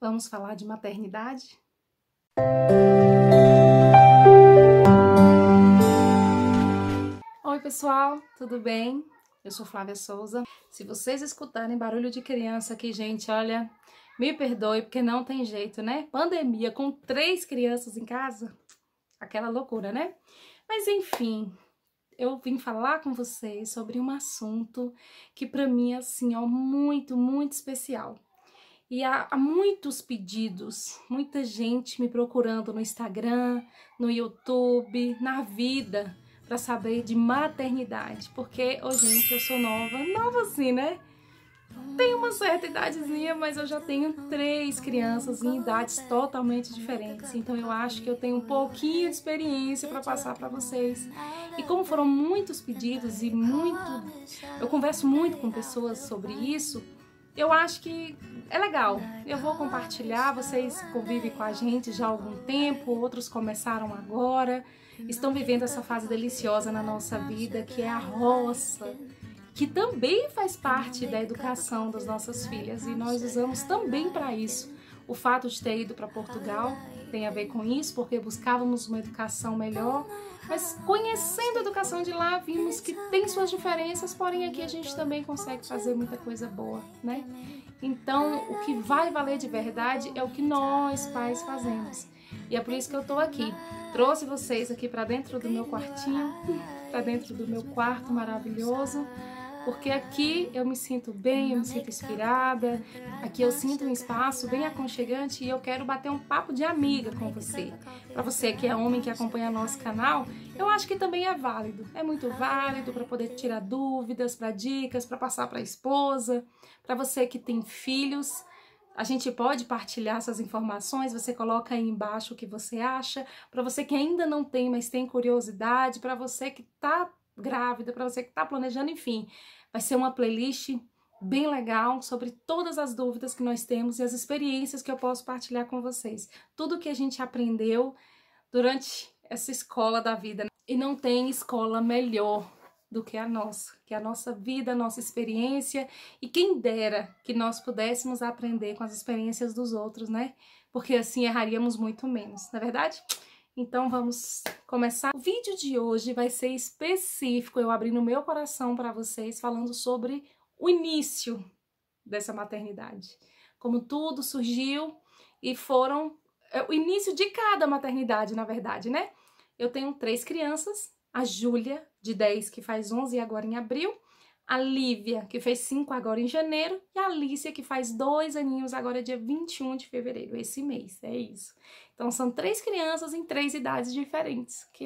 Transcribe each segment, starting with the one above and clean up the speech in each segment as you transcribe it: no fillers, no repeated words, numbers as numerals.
Vamos falar de maternidade? Oi, pessoal, tudo bem? Eu sou Flávia Souza. Se vocês escutarem barulho de criança aqui, gente, olha, me perdoe, porque não tem jeito, né? Pandemia com 3 crianças em casa, aquela loucura, né? Mas enfim, eu vim falar com vocês sobre um assunto que para mim é assim, ó, muito especial. E há muitos pedidos, muita gente me procurando no Instagram, no YouTube, na vida, para saber de maternidade. Porque, gente, eu sou nova assim, né? Tenho uma certa idadezinha, mas eu já tenho 3 crianças em idades totalmente diferentes. Então eu acho que eu tenho um pouquinho de experiência para passar para vocês. E como foram muitos pedidos e eu converso muito com pessoas sobre isso, eu acho que é legal. Eu vou compartilhar, vocês convivem com a gente já há algum tempo, outros começaram agora, estão vivendo essa fase deliciosa na nossa vida, que é a roça, que também faz parte da educação das nossas filhas, e nós usamos também para isso. O fato de ter ido para Portugal tem a ver com isso, porque buscávamos uma educação melhor, mas conhecendo a educação de lá, vimos que tem suas diferenças, porém aqui a gente também consegue fazer muita coisa boa, né? Então, o que vai valer de verdade é o que nós, pais, fazemos. E é por isso que eu tô aqui. Trouxe vocês aqui para dentro do meu quartinho, para dentro do meu quarto maravilhoso, porque aqui eu me sinto bem, eu me sinto inspirada, aqui eu sinto um espaço bem aconchegante e eu quero bater um papo de amiga com você. Para você que é homem que acompanha nosso canal, eu acho que também é válido, é muito válido para poder tirar dúvidas, para dicas, para passar para a esposa, para você que tem filhos. A gente pode partilhar essas informações, você coloca aí embaixo o que você acha, para você que ainda não tem, mas tem curiosidade, para você que está grávida, para você que está planejando, enfim, vai ser uma playlist bem legal sobre todas as dúvidas que nós temos e as experiências que eu posso partilhar com vocês. Tudo que a gente aprendeu durante essa escola da vida. E não tem escola melhor do que a nossa vida, a nossa experiência, e quem dera que nós pudéssemos aprender com as experiências dos outros, né? Porque assim erraríamos muito menos, não é verdade? Então vamos começar. O vídeo de hoje vai ser específico, eu abri no meu coração para vocês, falando sobre o início dessa maternidade. Como tudo surgiu e foram o início de cada maternidade, na verdade, né? Eu tenho 3 crianças, a Júlia, de 10, que faz 11 agora em abril, a Lívia, que fez 5 agora em janeiro, e a Alicia, que faz 2 aninhos agora dia 21 de fevereiro, esse mês, é isso. Então são 3 crianças em 3 idades diferentes, que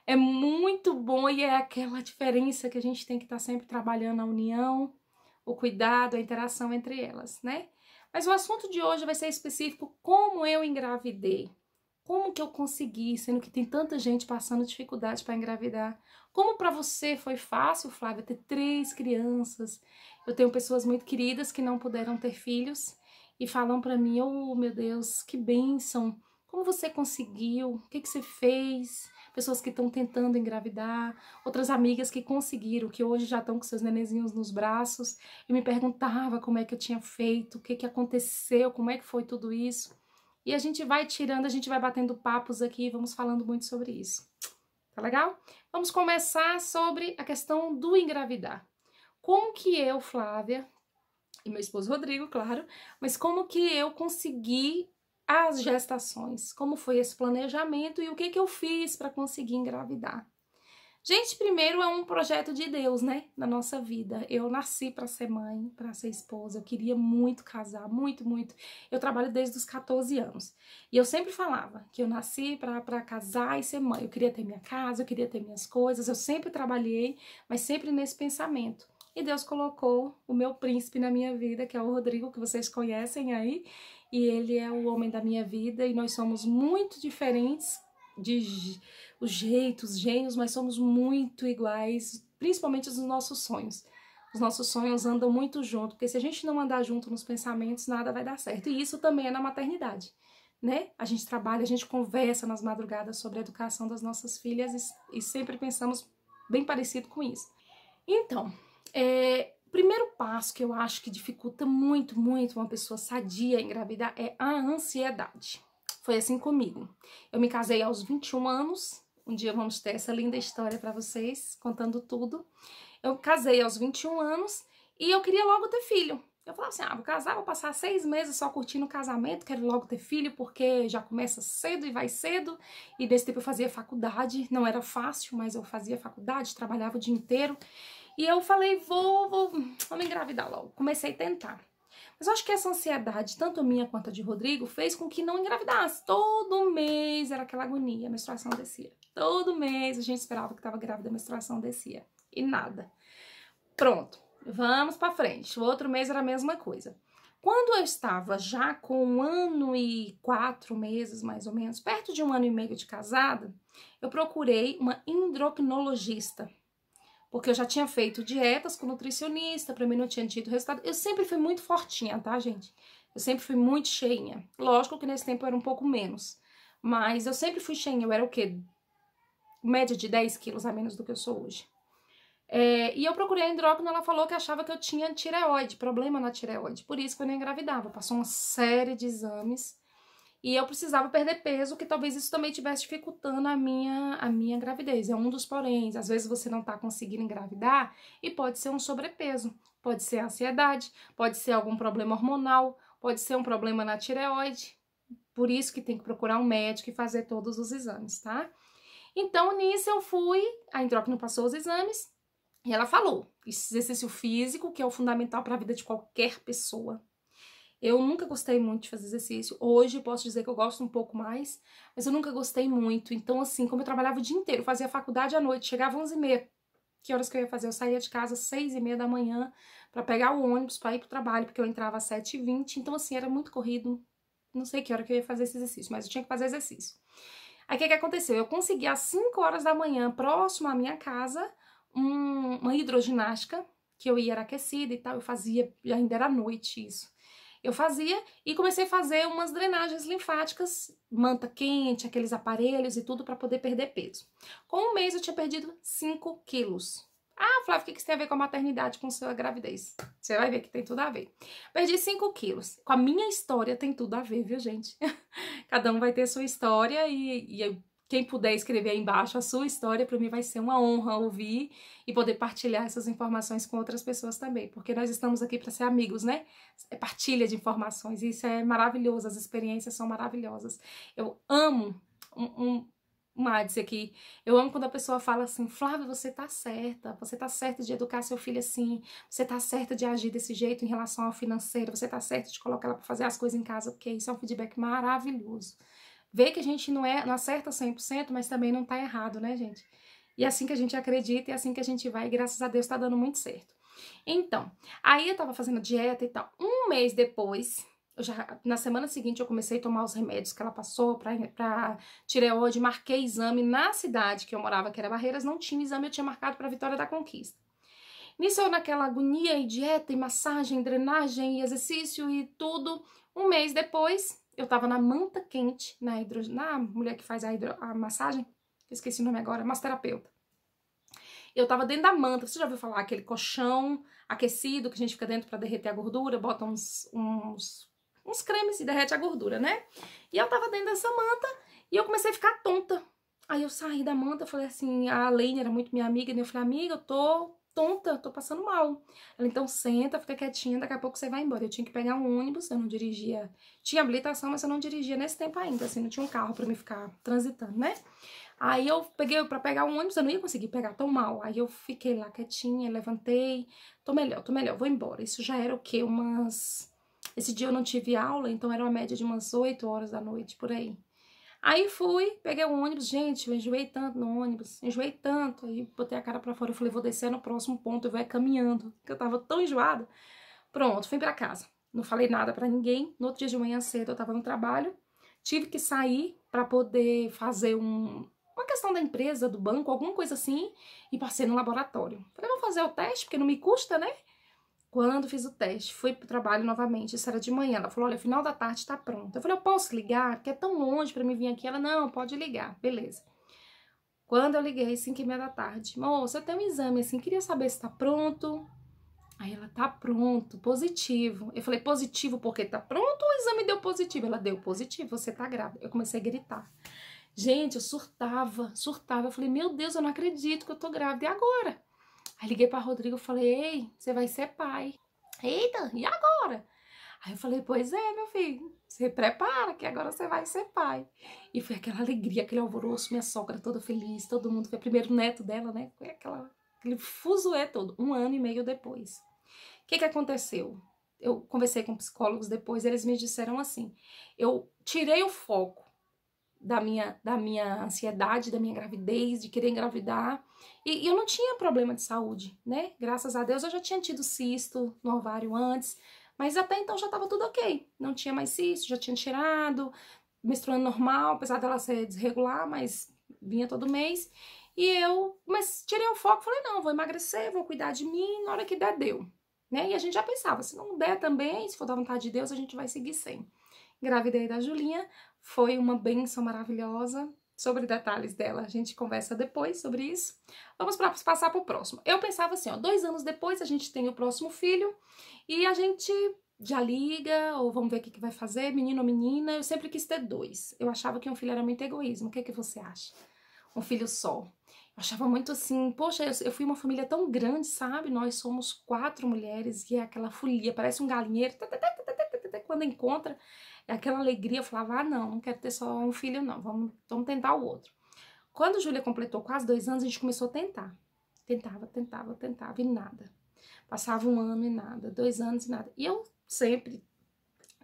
é muito bom e é aquela diferença que a gente tem que estar sempre trabalhando a união, o cuidado, a interação entre elas, né? Mas o assunto de hoje vai ser específico como eu engravidei. Como que eu consegui, sendo que tem tanta gente passando dificuldade para engravidar? Como para você foi fácil, Flávia, ter 3 crianças? Eu tenho pessoas muito queridas que não puderam ter filhos e falam para mim, oh meu Deus, que bênção! Como você conseguiu? O que você fez? Pessoas que estão tentando engravidar, outras amigas que conseguiram, que hoje já estão com seus nenenzinhos nos braços, e me perguntava como é que eu tinha feito, o que aconteceu, como é que foi tudo isso. E a gente vai tirando, a gente vai batendo papos aqui, vamos falando muito sobre isso. Tá legal? Vamos começar sobre a questão do engravidar. Como que eu, Flávia, e meu esposo Rodrigo, claro, mas como que eu consegui as gestações? Como foi esse planejamento e o que eu fiz para conseguir engravidar? Gente, primeiro é um projeto de Deus, né, na nossa vida. Eu nasci para ser mãe, para ser esposa, eu queria muito casar, muito. Eu trabalho desde os 14 anos. E eu sempre falava que eu nasci para casar e ser mãe. Eu queria ter minha casa, eu queria ter minhas coisas, eu sempre trabalhei, mas sempre nesse pensamento. E Deus colocou o meu príncipe na minha vida, que é o Rodrigo, que vocês conhecem aí. E ele é o homem da minha vida e nós somos muito diferentes de os jeitos, gênios, mas somos muito iguais, principalmente nos nossos sonhos. Os nossos sonhos andam muito junto, porque se a gente não andar junto nos pensamentos, nada vai dar certo. E isso também é na maternidade, né? A gente trabalha, a gente conversa nas madrugadas sobre a educação das nossas filhas e sempre pensamos bem parecido com isso. Então, O primeiro passo que eu acho que dificulta muito, muito uma pessoa sadia engravidar é a ansiedade. Foi assim comigo. Eu me casei aos 21 anos. Um dia vamos ter essa linda história para vocês, contando tudo. Eu casei aos 21 anos e eu queria logo ter filho. Eu falava assim, vou casar, vou passar 6 meses só curtindo o casamento, quero logo ter filho, porque já começa cedo e vai cedo. E desse tempo eu fazia faculdade, não era fácil, mas eu fazia faculdade, trabalhava o dia inteiro. E eu falei, vou me engravidar logo. Comecei a tentar. Mas eu acho que essa ansiedade, tanto minha quanto a de Rodrigo, fez com que não engravidasse. Todo mês era aquela agonia, a menstruação descia. Todo mês a gente esperava que estava grávida, a menstruação descia. E nada. Pronto, vamos pra frente. O outro mês era a mesma coisa. Quando eu estava já com 1 ano e 4 meses, mais ou menos, perto de 1 ano e meio de casada, eu procurei uma endocrinologista. Porque eu já tinha feito dietas com nutricionista, pra mim não tinha tido resultado. Eu sempre fui muito fortinha, tá, gente? Eu sempre fui muito cheinha. Lógico que nesse tempo eu era um pouco menos. Mas eu sempre fui cheinha. Eu era o quê? Média de 10 quilos a menos do que eu sou hoje. E eu procurei a endócrina, ela falou que achava que eu tinha tireoide, problema na tireoide. Por isso que eu não engravidava. Passou uma série de exames. E eu precisava perder peso, que talvez isso também estivesse dificultando a minha gravidez. É um dos poréns. Às vezes você não tá conseguindo engravidar e pode ser um sobrepeso, pode ser ansiedade, pode ser algum problema hormonal, pode ser um problema na tireoide. Por isso que tem que procurar um médico e fazer todos os exames, tá? Então, nisso eu fui, a endócrina passou os exames e ela falou: exercício físico, que é o fundamental para a vida de qualquer pessoa. Eu nunca gostei muito de fazer exercício. Hoje posso dizer que eu gosto um pouco mais, mas eu nunca gostei muito. Então, assim, como eu trabalhava o dia inteiro, fazia faculdade à noite, chegava às 11h30. Que horas que eu ia fazer? Eu saía de casa às 6h30 da manhã para pegar o ônibus para ir pro trabalho, porque eu entrava às 7h20. Então, assim, era muito corrido. Não sei que hora que eu ia fazer esse exercício, mas eu tinha que fazer exercício. Aí, o que aconteceu? Eu consegui às 5 horas da manhã, próximo à minha casa, uma hidroginástica, que eu ia era aquecida e tal. Eu fazia, ainda era noite isso. Eu fazia e comecei a fazer umas drenagens linfáticas, manta quente, aqueles aparelhos e tudo para poder perder peso. Com 1 mês eu tinha perdido 5 quilos. Flávia, o que isso tem a ver com a maternidade, com sua gravidez? Você vai ver que tem tudo a ver. Perdi 5 quilos. Com a minha história tem tudo a ver, viu, gente? Cada um vai ter sua história e quem puder escrever aí embaixo a sua história, para mim vai ser uma honra ouvir e poder partilhar essas informações com outras pessoas também, porque nós estamos aqui para ser amigos, né? É partilha de informações, e isso é maravilhoso, as experiências são maravilhosas. Eu amo uma dizer aqui, eu amo quando a pessoa fala assim: Flávia, você tá certa de educar seu filho assim, você tá certa de agir desse jeito em relação ao financeiro, você tá certa de colocar ela para fazer as coisas em casa, porque isso é um feedback maravilhoso. Ver que a gente não acerta 100%, mas também não tá errado, né, gente? E é assim que a gente acredita, e é assim que a gente vai, e graças a Deus tá dando muito certo. Então, aí eu tava fazendo dieta e tal. 1 mês depois, na semana seguinte eu comecei a tomar os remédios que ela passou pra tireoide, marquei exame na cidade que eu morava, que era Barreiras, não tinha exame, eu tinha marcado pra Vitória da Conquista. Nisso eu naquela agonia e dieta e massagem, drenagem e exercício e tudo. 1 mês depois, eu tava na manta quente, na mulher que faz a massagem, eu esqueci o nome agora, massoterapeuta. Eu tava dentro da manta, você já ouviu falar aquele colchão aquecido que a gente fica dentro pra derreter a gordura, bota uns cremes e derrete a gordura, né? E eu tava dentro dessa manta e eu comecei a ficar tonta. Aí eu saí da manta, falei assim, a Lene era muito minha amiga, e eu falei: amiga, eu tô tonta, tô passando mal. Ela: então senta, fica quietinha, daqui a pouco você vai embora. Eu tinha que pegar um ônibus, eu não dirigia, tinha habilitação, mas eu não dirigia nesse tempo ainda, assim, não tinha um carro pra me ficar transitando, né? Aí eu peguei pra pegar um ônibus, eu não ia conseguir pegar tão mal. Aí eu fiquei lá quietinha, levantei, tô melhor, vou embora. Isso já era o quê? Esse dia eu não tive aula, então era uma média de umas 8 horas da noite, por aí. Aí fui, peguei o ônibus, gente, eu enjoei tanto no ônibus, enjoei tanto, aí botei a cara pra fora, eu falei: vou descer no próximo ponto, eu vou caminhando, porque eu tava tão enjoada. Pronto, fui pra casa, não falei nada pra ninguém. No outro dia de manhã cedo eu tava no trabalho, tive que sair pra poder fazer uma questão da empresa, do banco, alguma coisa assim, e passei no laboratório. Falei: vou fazer o teste, porque não me custa, né? Quando fiz o teste, fui pro trabalho novamente, isso era de manhã. Ela falou: olha, final da tarde tá pronto. Eu falei: eu posso ligar? Porque é tão longe pra mim vir aqui. Ela: não, pode ligar. Beleza. Quando eu liguei, 5h30 da tarde: moça, eu tenho um exame assim, queria saber se tá pronto. Aí ela, tá pronto, positivo. Eu falei, positivo porque tá pronto ou o exame deu positivo? Ela, deu positivo, você tá grávida. Eu comecei a gritar. Gente, eu surtava. Eu falei, meu Deus, eu não acredito que eu tô grávida. E agora? Aí liguei pra Rodrigo e falei, ei, você vai ser pai. Eita, e agora? Aí eu falei, pois é, meu filho, se prepara que agora você vai ser pai. E foi aquela alegria, aquele alvoroço, minha sogra toda feliz, todo mundo, foi o primeiro neto dela, né? Foi aquele fuzuê todo, 1 ano e meio depois. O que aconteceu? Eu conversei com psicólogos depois, eles me disseram assim, eu tirei o foco da minha ansiedade, da minha gravidez, de querer engravidar, e eu não tinha problema de saúde, né? Graças a Deus eu já tinha tido cisto no ovário antes, mas até então já estava tudo ok, não tinha mais cisto, já tinha tirado, menstruando normal, apesar dela ser desregular, mas vinha todo mês, mas tirei o foco, falei, não, vou emagrecer, vou cuidar de mim, na hora que der, deu, né? E a gente já pensava, se não der também, se for da vontade de Deus, a gente vai seguir sem. Engravidei da Julinha, foi uma bênção maravilhosa. Sobre detalhes dela, a gente conversa depois sobre isso. Vamos passar para o próximo. Eu pensava assim, ó, 2 anos depois a gente tem o próximo filho e a gente já liga, ou vamos ver o que vai fazer, menino ou menina. Eu sempre quis ter 2. Eu achava que um filho era muito egoísmo. O que você acha? Um filho só. Eu achava muito assim, poxa, eu fui uma família tão grande, sabe? Nós somos 4 mulheres e é aquela folia, parece um galinheiro. Quando encontra, é aquela alegria. Eu falava, ah, não quero ter só um filho, não. Vamos tentar o outro. Quando Júlia completou quase 2 anos, a gente começou a tentar. Tentava e nada. Passava 1 ano e nada, 2 anos e nada. E eu sempre,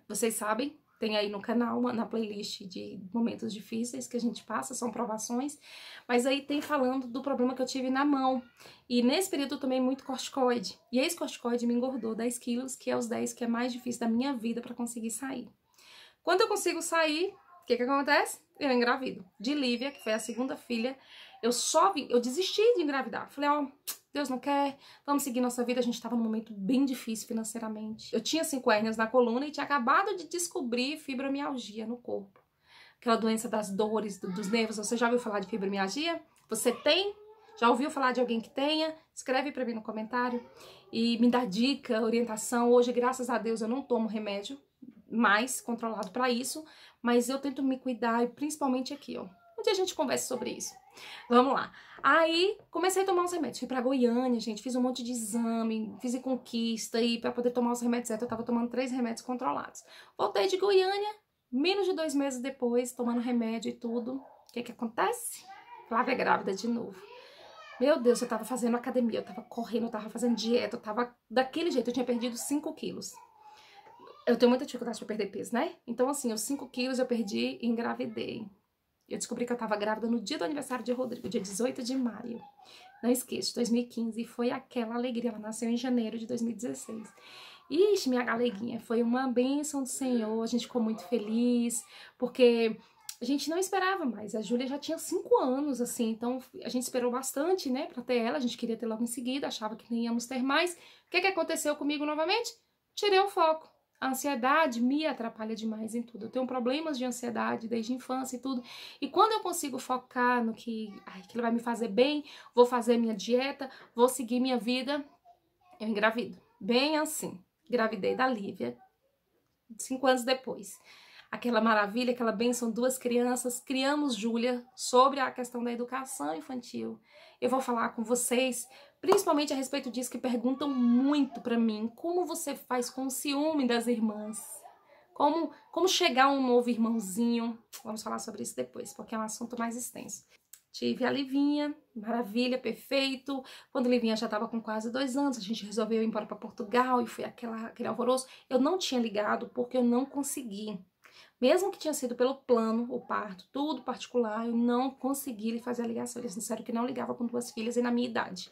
vocês sabem, tem aí no canal, na playlist de momentos difíceis que a gente passa, são provações, mas aí tem falando do problema que eu tive na mão. E nesse período eu tomei muito corticoide. E esse corticoide me engordou 10 quilos, que é os 10 que é mais difícil da minha vida para conseguir sair. Quando eu consigo sair, o que acontece? Eu engravido. De Lívia, que foi a 2ª filha, eu desisti de engravidar. Falei, ó, Deus não quer, vamos seguir nossa vida. A gente estava num momento bem difícil financeiramente. Eu tinha 5 hérnias na coluna e tinha acabado de descobrir fibromialgia no corpo. Aquela doença das dores, dos nervos. Você já ouviu falar de fibromialgia? Você tem? Já ouviu falar de alguém que tenha? Escreve para mim no comentário e me dá dica, orientação. Hoje, graças a Deus, eu não tomo remédio mais controlado para isso, mas eu tento me cuidar, e principalmente aqui, ó. Um dia a gente conversa sobre isso. Vamos lá. Aí, comecei a tomar os remédios. Fui pra Goiânia, gente, fiz um monte de exame, fiz em Conquista, e pra poder tomar os remédios certos, eu tava tomando 3 remédios controlados. Voltei de Goiânia, menos de 2 meses depois, tomando remédio e tudo. O que acontece? Flávia grávida de novo. Meu Deus, eu tava fazendo academia, eu tava correndo, eu tava fazendo dieta, eu tava daquele jeito, eu tinha perdido 5 quilos. Eu tenho muita dificuldade pra perder peso, né? Então, assim, os 5 quilos eu perdi e engravidei. Eu descobri que eu tava grávida no dia do aniversário de Rodrigo, dia 18 de maio. Não esqueço, 2015. E foi aquela alegria. Ela nasceu em janeiro de 2016. Ixi, minha galeguinha, foi uma bênção do Senhor. A gente ficou muito feliz, porque a gente não esperava mais. A Júlia já tinha 5 anos, assim. Então, a gente esperou bastante, né, pra ter ela. A gente queria ter logo em seguida, achava que nem íamos ter mais. O que aconteceu comigo novamente? Tirei o foco. A ansiedade me atrapalha demais em tudo. Eu tenho problemas de ansiedade desde a infância e tudo. E quando eu consigo focar no que aquilo vai me fazer bem, vou fazer minha dieta, vou seguir minha vida, eu engravido. Bem assim. Engravidei da Lívia, 5 anos depois. Aquela maravilha, aquela bênção, 2 crianças. Criamos Júlia sobre a questão da educação infantil. Eu vou falar com vocês, principalmente a respeito disso, que perguntam muito pra mim. Como você faz com o ciúme das irmãs? Como chegar um novo irmãozinho? Vamos falar sobre isso depois, porque é um assunto mais extenso. Tive a Livinha, maravilha, perfeito. Quando a Livinha já estava com quase 2 anos, a gente resolveu ir embora para Portugal e foi aquele alvoroço. Eu não tinha ligado porque eu não consegui. Mesmo que tinha sido pelo plano, o parto, tudo particular, eu não consegui lhe fazer a ligação. Eles disseram que não ligava com 2 filhas e na minha idade.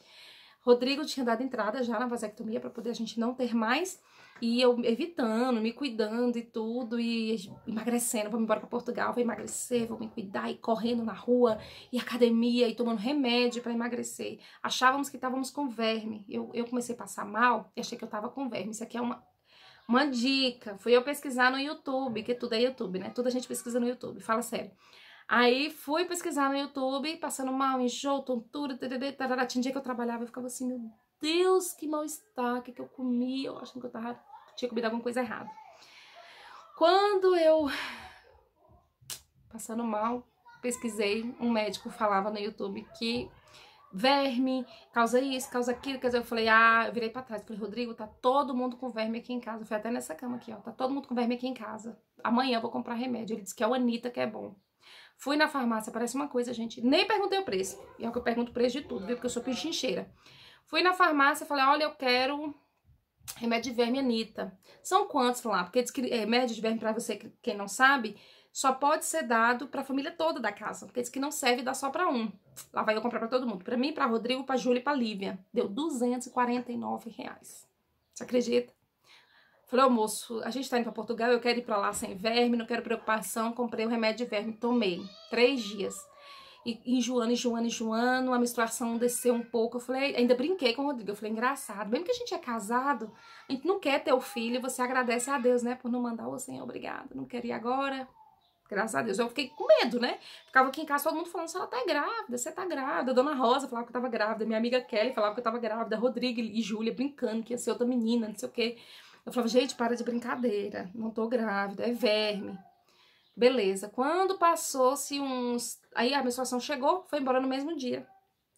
Rodrigo tinha dado entrada já na vasectomia para poder a gente não ter mais. E eu evitando, me cuidando e tudo, e emagrecendo. Vou embora para Portugal, vou emagrecer, vou me cuidar, e correndo na rua, e academia, e tomando remédio para emagrecer. Achávamos que estávamos com verme. Eu comecei a passar mal e achei que eu estava com verme. Isso aqui é uma dica. Fui eu pesquisar no YouTube, que tudo é YouTube, né? Tudo a gente pesquisa no YouTube, fala sério. Aí fui pesquisar no YouTube, passando mal, enjoo, tontura, tarará. Tinha dia que eu trabalhava e ficava assim, meu Deus, que mal-estar, o que eu comi? Eu acho que tinha comido alguma coisa errada. Quando eu, passando mal, pesquisei, um médico falava no YouTube que verme causa isso, causa aquilo. Quer dizer, eu falei, eu virei pra trás. Falei, Rodrigo, tá todo mundo com verme aqui em casa. Foi até nessa cama aqui, ó. Tá todo mundo com verme aqui em casa. Amanhã eu vou comprar remédio. Ele disse que é o Anitta que é bom. Fui na farmácia, parece uma coisa, gente. Nem perguntei o preço. E é o que eu pergunto o preço de tudo, viu? Porque eu sou pichincheira. Fui na farmácia e falei, olha, eu quero remédio de verme Anitta. São quantos lá? Porque diz que remédio de verme, pra você, quem não sabe, só pode ser dado pra família toda da casa. Porque diz que não serve dar só pra um. Lá vai eu comprar pra todo mundo. Pra mim, pra Rodrigo, pra Júlia e pra Lívia. Deu R$249. Você acredita? Falei, ô moço, a gente tá indo pra Portugal, eu quero ir pra lá sem verme, não quero preocupação. Comprei o remédio de verme, tomei. 3 dias. E enjoando, a menstruação desceu um pouco. Eu falei, ainda brinquei com o Rodrigo. Eu falei, engraçado, mesmo que a gente é casado, a gente não quer ter o filho, você agradece a Deus, né, por não mandar, ô Senhor, obrigado, não queria agora. Graças a Deus. Eu fiquei com medo, né? Ficava aqui em casa todo mundo falando, você tá grávida, você tá grávida. Dona Rosa falava que eu tava grávida, minha amiga Kelly falava que eu tava grávida, Rodrigo e Júlia brincando que ia ser outra menina, não sei o quê. Eu falava, gente, para de brincadeira, não tô grávida, é verme. Beleza. Quando passou-se uns... Aí a menstruação chegou, foi embora no mesmo dia.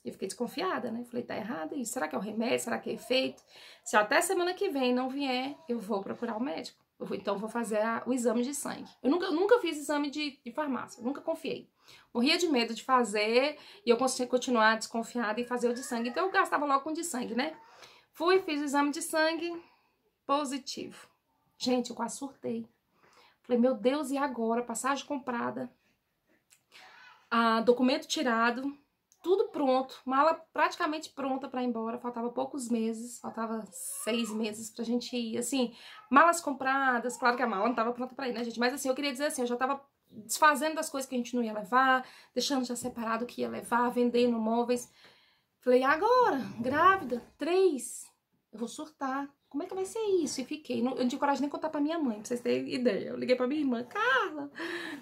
Eu fiquei desconfiada, né? Falei, tá errado isso? Será que é o remédio? Será que é efeito? Se até semana que vem não vier, eu vou procurar o médico. Então, vou fazer o exame de sangue. Eu nunca fiz exame de farmácia, nunca confiei. Morria de medo de fazer e eu consegui continuar desconfiada e fazer o de sangue. Então, eu gastava logo com o de sangue, né? Fui, fiz o exame de sangue, positivo. Gente, eu quase surtei. Falei, meu Deus, e agora? Passagem comprada, documento tirado, tudo pronto, mala praticamente pronta pra ir embora, faltava poucos meses, faltava 6 meses pra gente ir, assim, malas compradas, claro que a mala não tava pronta pra ir, né, gente? Mas assim, eu queria dizer assim, eu já tava desfazendo das coisas que a gente não ia levar, deixando já separado o que ia levar, vendendo móveis. Falei, agora, grávida, 3, eu vou surtar. Como é que vai ser isso? E fiquei. Eu não tive coragem nem de contar pra minha mãe, pra vocês terem ideia. Eu liguei pra minha irmã, Carla,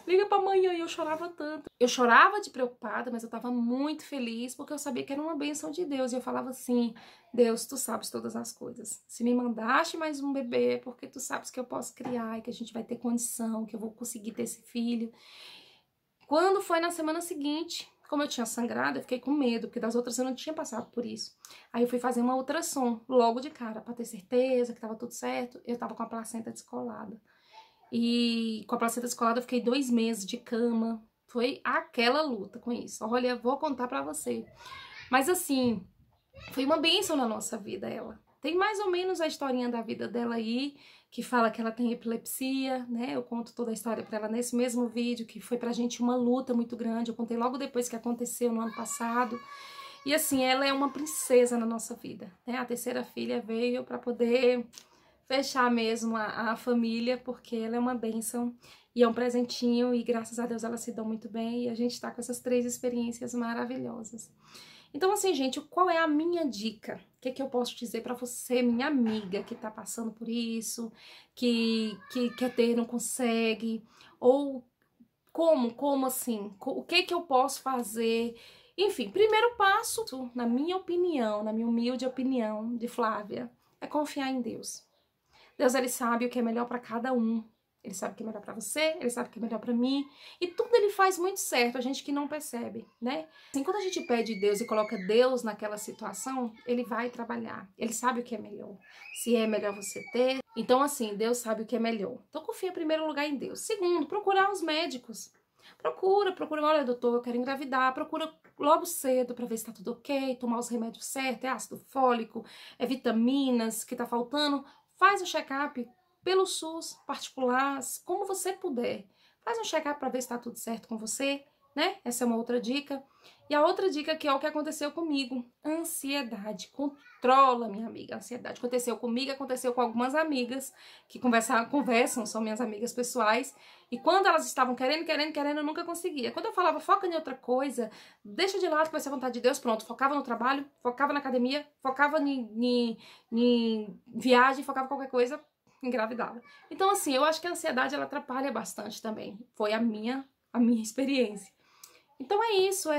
liga pra amanhã. E eu chorava tanto. Eu chorava de preocupada, mas eu tava muito feliz, porque eu sabia que era uma bênção de Deus. E eu falava assim, Deus, tu sabes todas as coisas. Se me mandaste mais um bebê, é porque tu sabes que eu posso criar, e que a gente vai ter condição, que eu vou conseguir ter esse filho. Quando foi na semana seguinte, como eu tinha sangrado, eu fiquei com medo, porque das outras eu não tinha passado por isso. Aí eu fui fazer uma ultrassom, logo de cara, pra ter certeza que tava tudo certo. Eu tava com a placenta descolada. E com a placenta descolada eu fiquei 2 meses de cama. Foi aquela luta com isso. Olha, vou contar pra você. Mas assim, foi uma bênção na nossa vida ela. Tem mais ou menos a historinha da vida dela aí, que fala que ela tem epilepsia, né? Eu conto toda a história pra ela nesse mesmo vídeo, que foi pra gente uma luta muito grande. Eu contei logo depois que aconteceu no ano passado. E assim, ela é uma princesa na nossa vida, né? A terceira filha veio pra poder fechar mesmo a família, porque ela é uma bênção e é um presentinho. E graças a Deus elas se dão muito bem. E a gente tá com essas 3 experiências maravilhosas. Então, assim, gente, qual é a minha dica? O que eu posso dizer pra você, minha amiga, que tá passando por isso, que quer ter e não consegue? Ou como assim? O que eu posso fazer? Enfim, primeiro passo, na minha opinião, na minha humilde opinião de Flávia, é confiar em Deus. Deus, ele sabe o que é melhor pra cada um. Ele sabe o que é melhor pra você, ele sabe o que é melhor pra mim. E tudo ele faz muito certo, a gente que não percebe, né? Assim, quando a gente pede Deus e coloca Deus naquela situação, ele vai trabalhar. Ele sabe o que é melhor. Se é melhor você ter. Então, assim, Deus sabe o que é melhor. Então, confia em primeiro lugar em Deus. Segundo, procurar os médicos. Procura, olha, doutor, eu quero engravidar. Procura logo cedo pra ver se tá tudo ok, tomar os remédios certos, é ácido fólico, é vitaminas que tá faltando. Faz o check-up pelo SUS, particular, como você puder. Faz um check-up para ver se está tudo certo com você, né? Essa é uma outra dica. E a outra dica que é o que aconteceu comigo, ansiedade. Controla, minha amiga, a ansiedade. Aconteceu comigo, aconteceu com algumas amigas que conversam, são minhas amigas pessoais. E quando elas estavam querendo, eu nunca conseguia. Quando eu falava, foca em outra coisa, deixa de lado que vai ser a vontade de Deus, pronto. Focava no trabalho, focava na academia, focava em viagem, focava em qualquer coisa, engravidava. Então, assim, eu acho que a ansiedade, ela atrapalha bastante também. Foi a minha experiência. Então é isso,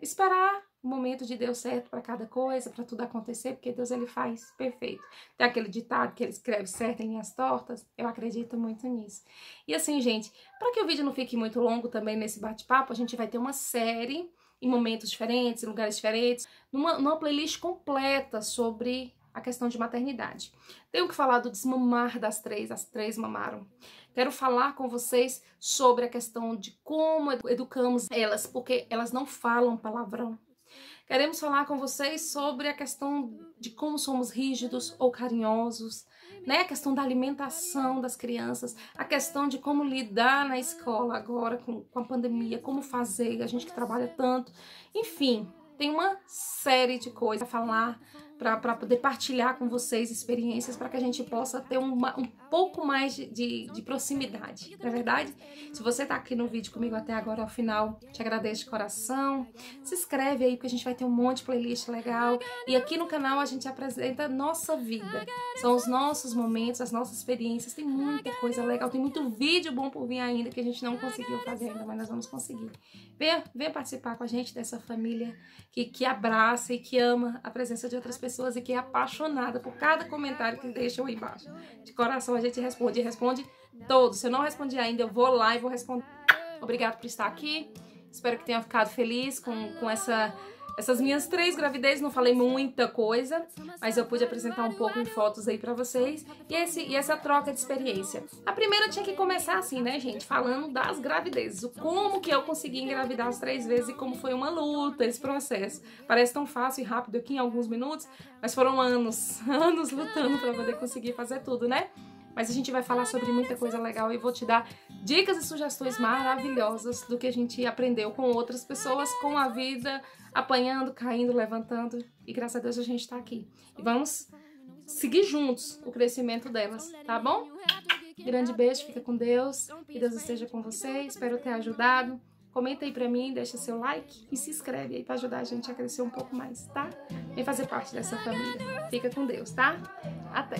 esperar o momento de Deus certo para cada coisa, para tudo acontecer, porque Deus ele faz perfeito. Tem aquele ditado que ele escreve certo em linhas tortas, eu acredito muito nisso. E assim, gente, para que o vídeo não fique muito longo também nesse bate-papo, a gente vai ter uma série em momentos diferentes, em lugares diferentes, numa playlist completa sobre a questão de maternidade. Tenho que falar do desmamar das três, as três mamaram. Quero falar com vocês sobre a questão de como educamos elas, porque elas não falam palavrão. Queremos falar com vocês sobre a questão de como somos rígidos ou carinhosos, né? A questão da alimentação das crianças, a questão de como lidar na escola agora com a pandemia, como fazer, a gente que trabalha tanto. Enfim, tem uma série de coisas a falar para poder partilhar com vocês experiências para que a gente possa ter um pouco mais de proximidade, não é verdade? Se você tá aqui no vídeo comigo até agora, ao final, te agradeço de coração. Se inscreve aí, porque a gente vai ter um monte de playlist legal. E aqui no canal a gente apresenta a nossa vida. São os nossos momentos, as nossas experiências. Tem muita coisa legal, tem muito vídeo bom por vir ainda que a gente não conseguiu fazer ainda, mas nós vamos conseguir. Venha participar com a gente dessa família que abraça e que ama a presença de outras pessoas e que é apaixonada por cada comentário que deixam aí embaixo. De coração a gente responde todos. Se eu não respondi ainda, eu vou lá e vou responder. Obrigada por estar aqui. Espero que tenha ficado feliz com essas minhas 3 gravidezes. Não falei muita coisa, mas eu pude apresentar um pouco em fotos aí pra vocês. E essa troca de experiência. A primeira tinha que começar assim, né, gente? Falando das gravidezes. Como que eu consegui engravidar as 3 vezes e como foi uma luta esse processo. Parece tão fácil e rápido aqui em alguns minutos, mas foram anos lutando pra poder conseguir fazer tudo, né? Mas a gente vai falar sobre muita coisa legal e vou te dar dicas e sugestões maravilhosas do que a gente aprendeu com outras pessoas, com a vida, apanhando, caindo, levantando. E graças a Deus a gente tá aqui. E vamos seguir juntos o crescimento delas, tá bom? Grande beijo, fica com Deus. Que Deus esteja com você. Espero ter ajudado. Comenta aí pra mim, deixa seu like e se inscreve aí pra ajudar a gente a crescer um pouco mais, tá? Vem fazer parte dessa família. Fica com Deus, tá? Até!